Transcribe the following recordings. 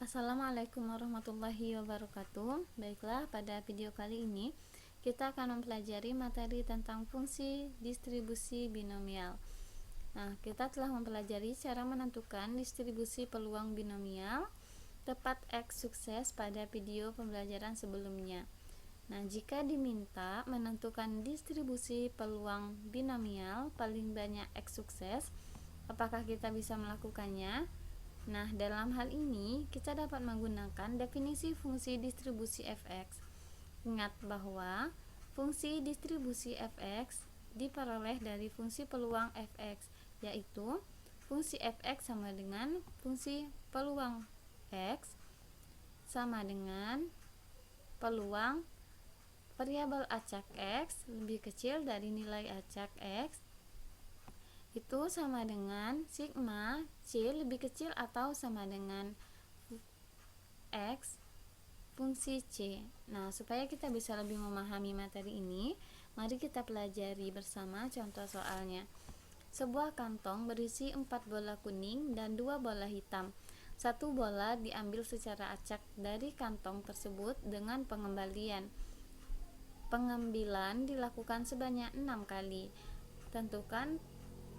Assalamualaikum warahmatullahi wabarakatuh. Baiklah, pada video kali ini kita akan mempelajari materi tentang fungsi distribusi binomial. Nah, kita telah mempelajari cara menentukan distribusi peluang binomial tepat X sukses pada video pembelajaran sebelumnya. Nah, jika diminta menentukan distribusi peluang binomial paling banyak X sukses, apakah kita bisa melakukannya? Nah, dalam hal ini kita dapat menggunakan definisi fungsi distribusi fx. Ingat bahwa fungsi distribusi fx diperoleh dari fungsi peluang fx, yaitu fungsi fx sama dengan fungsi peluang x sama dengan peluang variabel acak x lebih kecil dari nilai acak x itu sama dengan sigma C lebih kecil atau sama dengan X fungsi C. Nah, supaya kita bisa lebih memahami materi ini, mari kita pelajari bersama contoh soalnya. Sebuah kantong berisi 4 bola kuning dan 2 bola hitam. Satu bola diambil secara acak dari kantong tersebut dengan pengembalian. Pengambilan dilakukan sebanyak 6 kali. Tentukan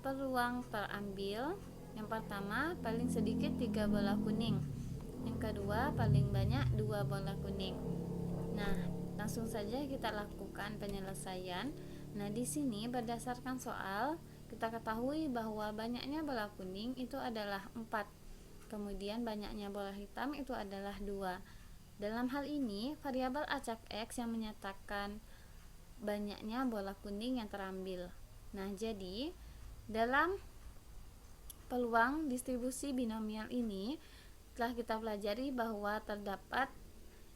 peluang terambil. Yang pertama, paling sedikit 3 bola kuning. Yang kedua, paling banyak 2 bola kuning. Nah, langsung saja kita lakukan penyelesaian. Nah, di sini berdasarkan soal, kita ketahui bahwa banyaknya bola kuning itu adalah 4. Kemudian banyaknya bola hitam itu adalah 2. Dalam hal ini, variabel acak X yang menyatakan banyaknya bola kuning yang terambil. Nah, jadi dalam peluang distribusi binomial ini telah kita pelajari bahwa terdapat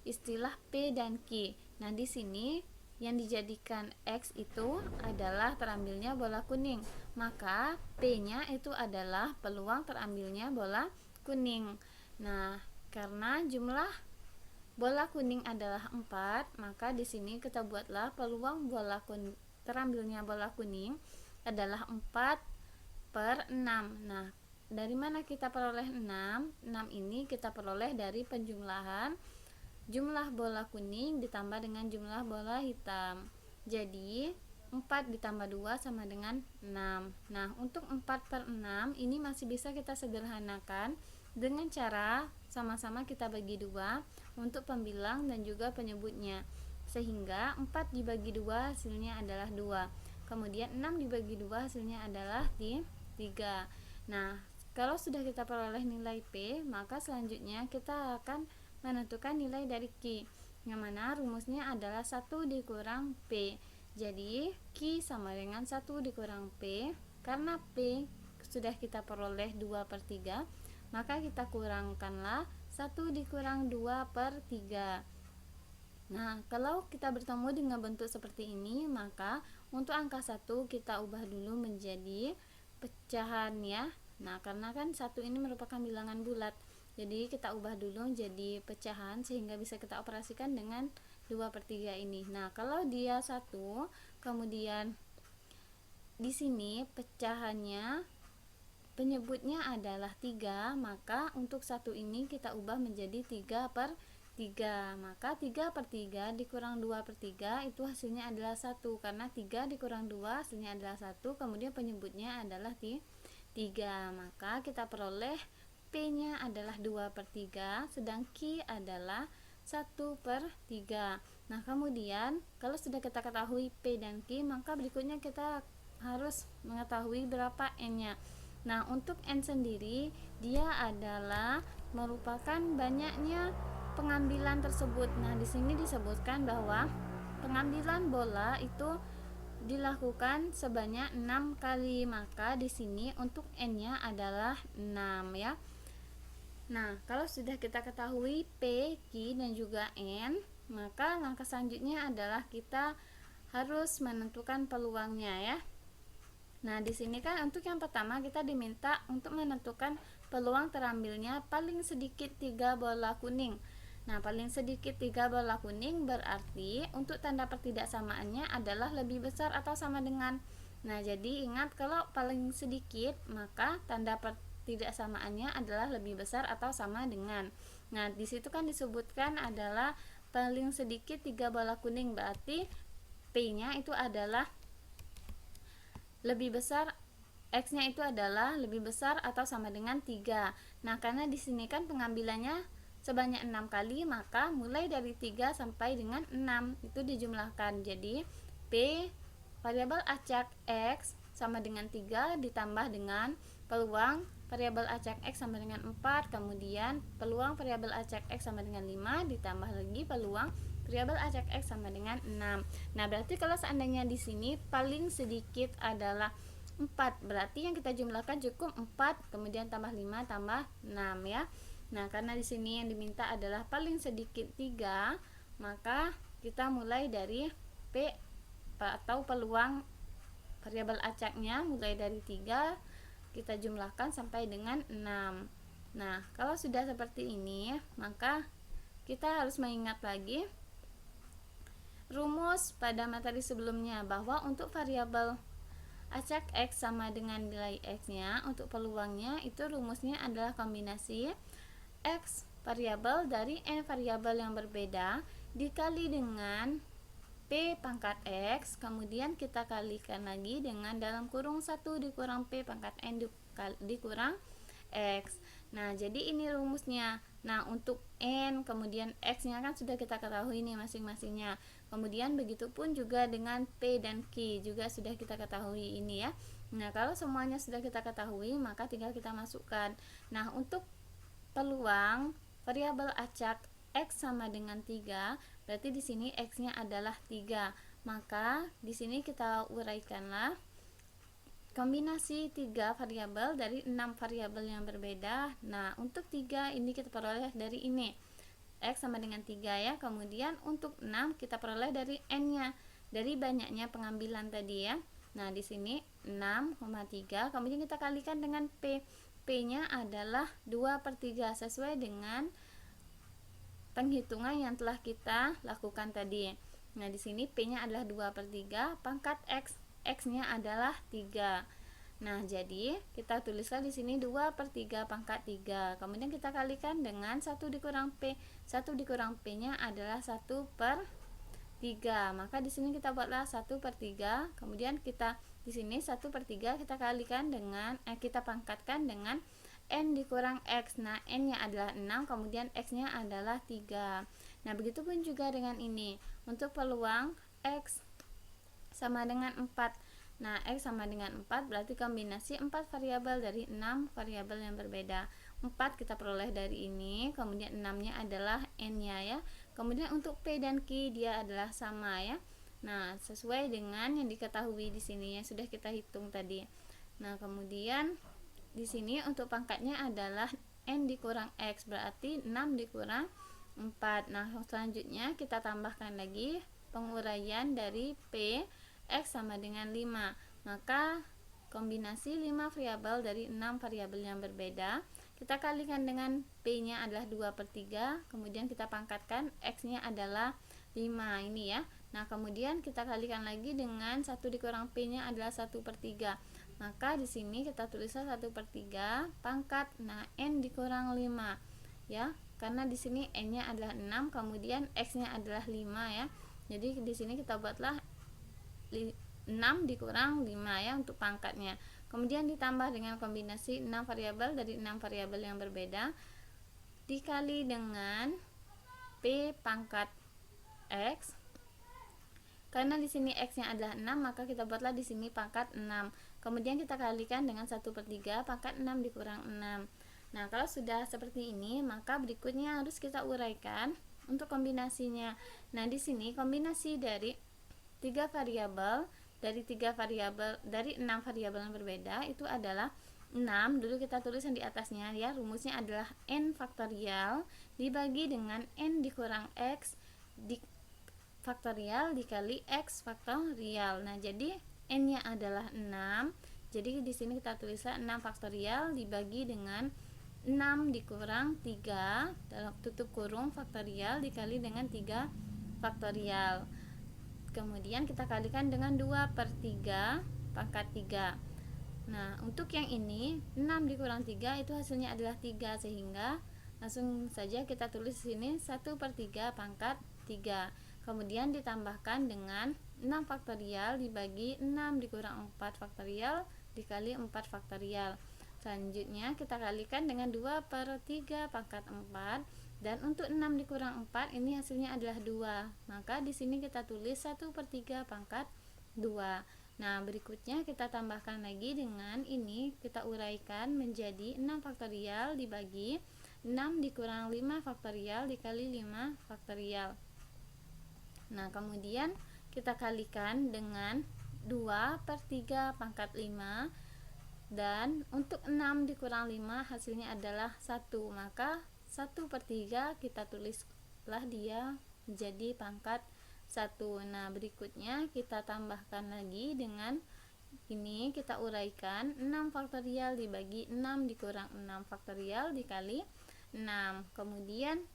istilah P dan Q. Nah, di sini yang dijadikan X itu adalah terambilnya bola kuning, maka P-nya itu adalah peluang terambilnya bola kuning. Nah, karena jumlah bola kuning adalah 4, maka di sini kita buatlah peluang terambilnya bola kuning adalah 4/6. Nah, dari mana kita peroleh 6? 6 ini kita peroleh dari penjumlahan jumlah bola kuning ditambah dengan jumlah bola hitam. Jadi 4 ditambah 2 sama dengan 6. Nah, untuk 4/6 ini masih bisa kita sederhanakan dengan cara sama-sama kita bagi 2 untuk pembilang dan juga penyebutnya. Sehingga 4 dibagi 2 hasilnya adalah 2. Kemudian 6 dibagi 2 hasilnya adalah 3. Nah, kalau sudah kita peroleh nilai P, maka selanjutnya kita akan menentukan nilai dari Q, yang mana rumusnya adalah 1 dikurang P. Jadi, Q sama dengan 1 dikurang P. Karena P sudah kita peroleh 2/3, maka kita kurangkanlah 1 dikurang 2/3. Nah, kalau kita bertemu dengan bentuk seperti ini, maka untuk angka 1 kita ubah dulu menjadi pecahan ya. Nah, karena kan 1 ini merupakan bilangan bulat, jadi kita ubah dulu jadi pecahan sehingga bisa kita operasikan dengan 2/3 ini. Nah, kalau dia 1, kemudian di sini pecahannya penyebutnya adalah 3, maka untuk 1 ini kita ubah menjadi 3/3. Maka 3/3 dikurang 2/3 itu hasilnya adalah 1, karena 3 dikurang 2 hasilnya adalah 1, kemudian penyebutnya adalah 3. Maka kita peroleh P nya adalah 2/3, sedang Q adalah 1/3. Nah, kemudian kalau sudah kita ketahui P dan Q, maka berikutnya kita harus mengetahui berapa N nya. Nah, untuk N sendiri dia adalah merupakan banyaknya pengambilan tersebut. Nah, di sini disebutkan bahwa pengambilan bola itu dilakukan sebanyak 6 kali, maka di sini untuk N-nya adalah 6 ya. Nah, kalau sudah kita ketahui P, Q dan juga N, maka langkah selanjutnya adalah kita harus menentukan peluangnya ya. Nah, di sini kan untuk yang pertama kita diminta untuk menentukan peluang terambilnya paling sedikit 3 bola kuning. Nah, paling sedikit 3 bola kuning berarti untuk tanda pertidaksamaannya adalah lebih besar atau sama dengan. Nah, jadi ingat kalau paling sedikit maka tanda ketidaksamaannya adalah lebih besar atau sama dengan. Nah, di situ kan disebutkan adalah paling sedikit 3 bola kuning, berarti P-nya itu adalah lebih besar, X-nya itu adalah lebih besar atau sama dengan 3. Nah, karena di sini kan pengambilannya sebanyak 6 kali, maka mulai dari 3 sampai dengan 6 itu dijumlahkan. Jadi P variabel acak X sama dengan 3 ditambah dengan peluang variabel acak X sama dengan 4, kemudian peluang variabel acak X sama dengan 5, ditambah lagi peluang variabel acak X sama dengan 6. Nah, berarti kalau seandainya di sini paling sedikit adalah 4, berarti yang kita jumlahkan cukup 4, kemudian tambah 5 tambah 6 ya. Nah, karena di sini yang diminta adalah paling sedikit 3, maka kita mulai dari P atau peluang variabel acaknya mulai dari 3 kita jumlahkan sampai dengan 6. Nah, kalau sudah seperti ini, maka kita harus mengingat lagi rumus pada materi sebelumnya, bahwa untuk variabel acak X sama dengan nilai X-nya, untuk peluangnya itu rumusnya adalah kombinasi X variabel dari N variabel yang berbeda dikali dengan P pangkat X, kemudian kita kalikan lagi dengan dalam kurung 1 dikurang P pangkat N dikurang X. Nah, jadi ini rumusnya. Nah, untuk N kemudian X-nya kan sudah kita ketahui nih masing-masingnya. Kemudian begitu pun juga dengan P dan Q juga sudah kita ketahui ini ya. Nah, kalau semuanya sudah kita ketahui, maka tinggal kita masukkan. Nah, untuk peluang variabel acak X sama dengan 3, berarti di sini X-nya adalah 3. Maka di sini kita uraikanlah kombinasi 3 variabel dari 6 variabel yang berbeda. Nah, untuk 3 ini kita peroleh dari ini. X sama dengan 3 ya. Kemudian untuk 6 kita peroleh dari N-nya, dari banyaknya pengambilan tadi ya. Nah, di sini 6,3, kemudian kita kalikan dengan P. P-nya adalah 2/3 sesuai dengan penghitungan yang telah kita lakukan tadi. Nah, di sini P-nya adalah 2/3, pangkat X, X-nya adalah 3. Nah, jadi kita tuliskan di sini 2/3 pangkat 3. Kemudian kita kalikan dengan 1 dikurang P. 1 dikurang P-nya adalah 1/3. Maka di sini kita buatlah 1/3. Kemudian kita di sini 1/3 kita kalikan dengan kita pangkatkan dengan N dikurang X. Nah, N-nya adalah 6, kemudian X-nya adalah 3. Nah, begitupun juga dengan ini. Untuk peluang X sama dengan 4. Nah, X sama dengan 4 berarti kombinasi 4 variabel dari 6 variabel yang berbeda. 4 kita peroleh dari ini, kemudian 6-nya adalah N-nya ya. Kemudian untuk P dan Q dia adalah sama ya. Nah, sesuai dengan yang diketahui di sini yang sudah kita hitung tadi. Nah, kemudian di sini untuk pangkatnya adalah N dikurang X, berarti 6 dikurang 4. Nah, selanjutnya kita tambahkan lagi penguraian dari P X sama dengan 5. Maka kombinasi 5 variabel dari 6 variabel yang berbeda, kita kalikan dengan P-nya adalah 2/3, kemudian kita pangkatkan X-nya adalah 5 ini ya. Nah, kemudian kita kalikan lagi dengan 1 dikurang P-nya adalah 1/3. Maka di sini kita tuliskan 1/3 pangkat N dikurang 5 ya. Karena di sini N-nya adalah 6, kemudian X-nya adalah 5 ya. Jadi di sini kita buatlah 6 dikurang 5 ya untuk pangkatnya. Kemudian ditambah dengan kombinasi 6 variabel dari 6 variabel yang berbeda dikali dengan P pangkat X. Karena di sini X-nya adalah 6, maka kita buatlah di sini pangkat 6. Kemudian kita kalikan dengan 1/3 pangkat 6 dikurang 6. Nah, kalau sudah seperti ini, maka berikutnya harus kita uraikan untuk kombinasinya. Nah, di sini kombinasi dari 3 variabel dari 6 variabel yang berbeda itu adalah 6. Dulu kita tulis yang di atasnya ya. Rumusnya adalah N faktorial dibagi dengan N dikurang X faktorial dikali X faktorial. Nah, jadi N-nya adalah 6. Jadi di sini kita tuliskan 6 faktorial dibagi dengan 6 dikurang 3 dalam tutup kurung faktorial dikali dengan 3 faktorial. Kemudian kita kalikan dengan 2/3 pangkat 3. Nah, untuk yang ini 6 dikurang 3 itu hasilnya adalah 3, sehingga langsung saja kita tulis di sini 1/3 pangkat 3. Kemudian ditambahkan dengan 6 faktorial dibagi 6 dikurang 4 faktorial dikali 4 faktorial. Selanjutnya kita kalikan dengan 2/3 pangkat 4, dan untuk 6 dikurang 4 ini hasilnya adalah 2. Maka di sini kita tulis 1/3 pangkat 2. Nah, berikutnya kita tambahkan lagi dengan ini, kita uraikan menjadi 6 faktorial dibagi 6 dikurang 5 faktorial dikali 5 faktorial. Nah, kemudian kita kalikan dengan 2/3 pangkat 5, dan untuk 6 dikurang 5 hasilnya adalah 1. Maka 1/3 kita tulislah dia menjadi pangkat 1. Nah, berikutnya kita tambahkan lagi dengan ini, kita uraikan 6 faktorial dibagi 6 dikurang 6 faktorial dikali 6. Kemudian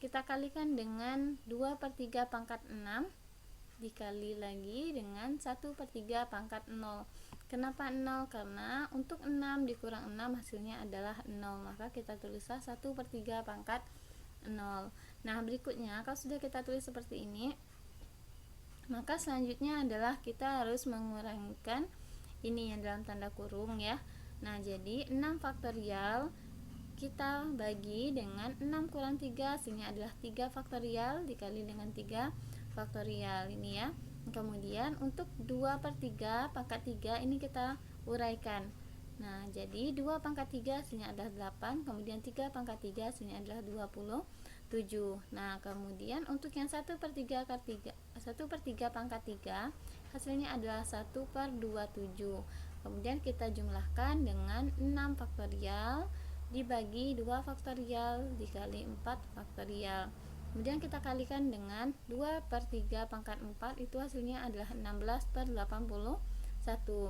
kita kalikan dengan 2/3 pangkat 6 dikali lagi dengan 1/3 pangkat 0. Kenapa 0? Karena untuk 6 dikurang 6 hasilnya adalah 0, maka kita tulislah 1/3 pangkat 0. Nah, berikutnya kalau sudah kita tulis seperti ini, maka selanjutnya adalah kita harus mengurangikan ini yang dalam tanda kurung ya. Nah, jadi 6 faktorial kita bagi dengan 6 kurang 3, hasilnya adalah 3 faktorial dikali dengan 3 faktorial ini ya. Kemudian untuk 2/3 pangkat 3 ini kita uraikan. Nah, jadi 2 pangkat 3 hasilnya adalah 8, kemudian 3 pangkat 3 hasilnya adalah 27. Nah, kemudian untuk yang 1/3 pangkat 3 hasilnya adalah 1/27. Kemudian kita jumlahkan dengan 6 faktorial dibagi 2 faktorial dikali 4 faktorial. Kemudian kita kalikan dengan 2/3 pangkat 4, itu hasilnya adalah 16/81.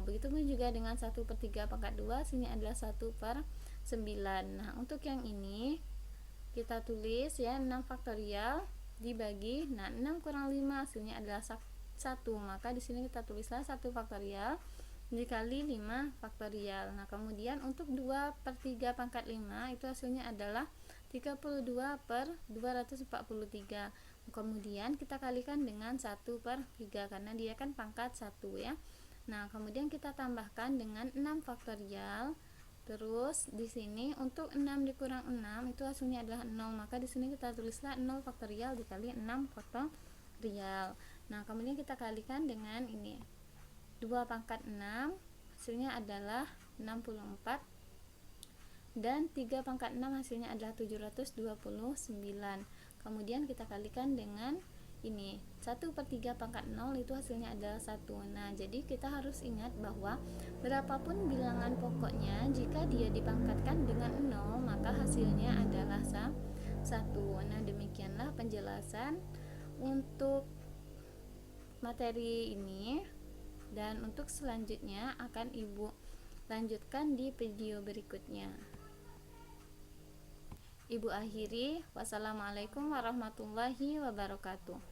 Begitupun juga dengan 1/3 pangkat 2, hasilnya adalah 1/9. Nah, untuk yang ini kita tulis ya, 6 faktorial dibagi 6 kurang 5 hasilnya adalah 1. Maka di sini kita tulislah 1 faktorial dikali 5 faktorial. Nah, kemudian untuk 2/3 pangkat 5 itu hasilnya adalah 32/243. Kemudian kita kalikan dengan 1/3 karena dia kan pangkat 1 ya. Nah, kemudian kita tambahkan dengan 6 faktorial. Terus di sini untuk 6 dikurang 6 itu hasilnya adalah 0, maka di sini kita tulislah 0 faktorial dikali 6 faktorial. Nah, kemudian kita kalikan dengan ini 2 pangkat 6 hasilnya adalah 64, dan 3 pangkat 6 hasilnya adalah 729. Kemudian kita kalikan dengan ini 1/3 pangkat 0 itu hasilnya adalah 1. Nah, jadi kita harus ingat bahwa berapapun bilangan pokoknya, jika dia dipangkatkan dengan 0 maka hasilnya adalah 1. Nah, demikianlah penjelasan untuk materi ini, dan untuk selanjutnya akan Ibu lanjutkan di video berikutnya. Ibu akhiri, wassalamualaikum warahmatullahi wabarakatuh.